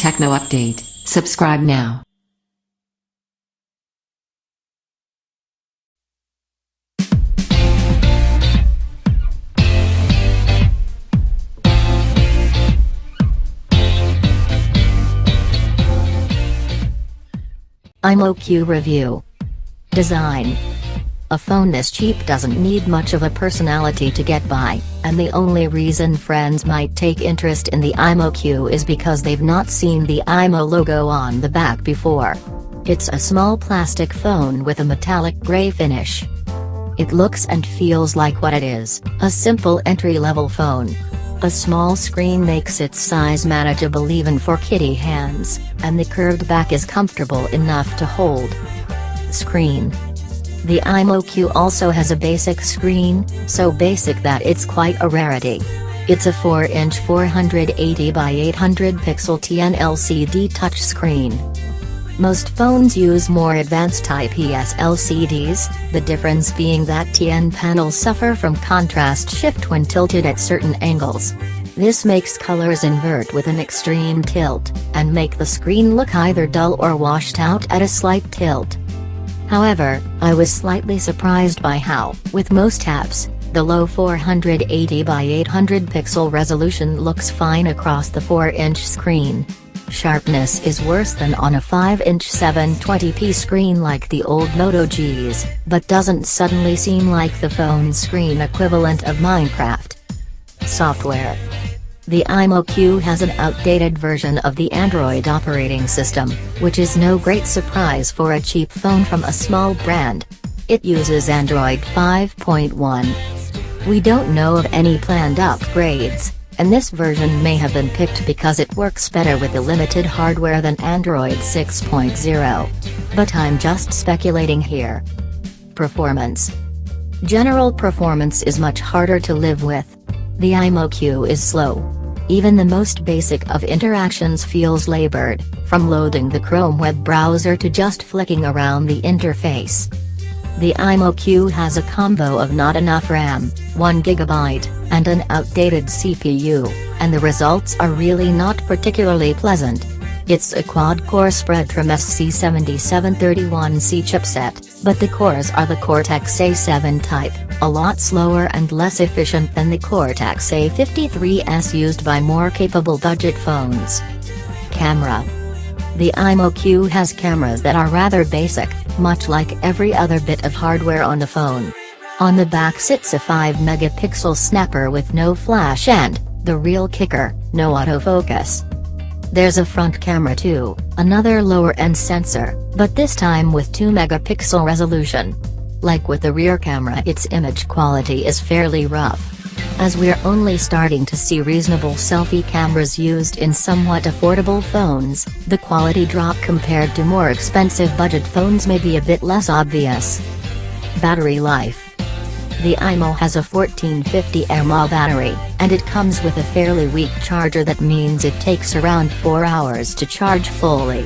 Techno update. Subscribe now. Imo Q review. Design. A phone this cheap doesn't need much of a personality to get by, and the only reason friends might take interest in the Imo Q is because they've not seen the Imo logo on the back before. It's a small plastic phone with a metallic gray finish. It looks and feels like what it is, a simple entry-level phone. A small screen makes its size manageable even for kitty hands, and the curved back is comfortable enough to hold. Screen. The Imo Q also has a basic screen, so basic that it's quite a rarity. It's a 4-inch 480 by 800 pixel TN LCD touchscreen. Most phones use more advanced IPS LCDs, the difference being that TN panels suffer from contrast shift when tilted at certain angles. This makes colors invert with an extreme tilt, and make the screen look either dull or washed out at a slight tilt. However, I was slightly surprised by how, with most apps, the low 480 by 800 pixel resolution looks fine across the 4-inch screen. Sharpness is worse than on a 5-inch 720p screen like the old Moto Gs, but doesn't suddenly seem like the phone screen equivalent of Minecraft. Software. The Imo Q has an outdated version of the Android operating system, which is no great surprise for a cheap phone from a small brand. It uses Android 5.1. We don't know of any planned upgrades, and this version may have been picked because it works better with the limited hardware than Android 6.0. But I'm just speculating here. Performance. General performance is much harder to live with. The Imo Q is slow. Even the most basic of interactions feels labored, from loading the Chrome web browser to just flicking around the interface. The Imo Q has a combo of not enough RAM, 1GB, and an outdated CPU, and the results are really not particularly pleasant. It's a quad-core Spreadtrum SC7731C chipset, but the cores are the Cortex-A7 type, a lot slower and less efficient than the Cortex-A53S used by more capable budget phones. Camera. The Imo Q has cameras that are rather basic, much like every other bit of hardware on the phone. On the back sits a 5-megapixel snapper with no flash and, the real kicker, no autofocus. There's a front camera too, another lower-end sensor, but this time with 2-megapixel resolution. Like with the rear camera, its image quality is fairly rough. As we're only starting to see reasonable selfie cameras used in somewhat affordable phones, the quality drop compared to more expensive budget phones may be a bit less obvious. Battery life. The Imo has a 1450 mAh battery, and it comes with a fairly weak charger that means it takes around 4 hours to charge fully.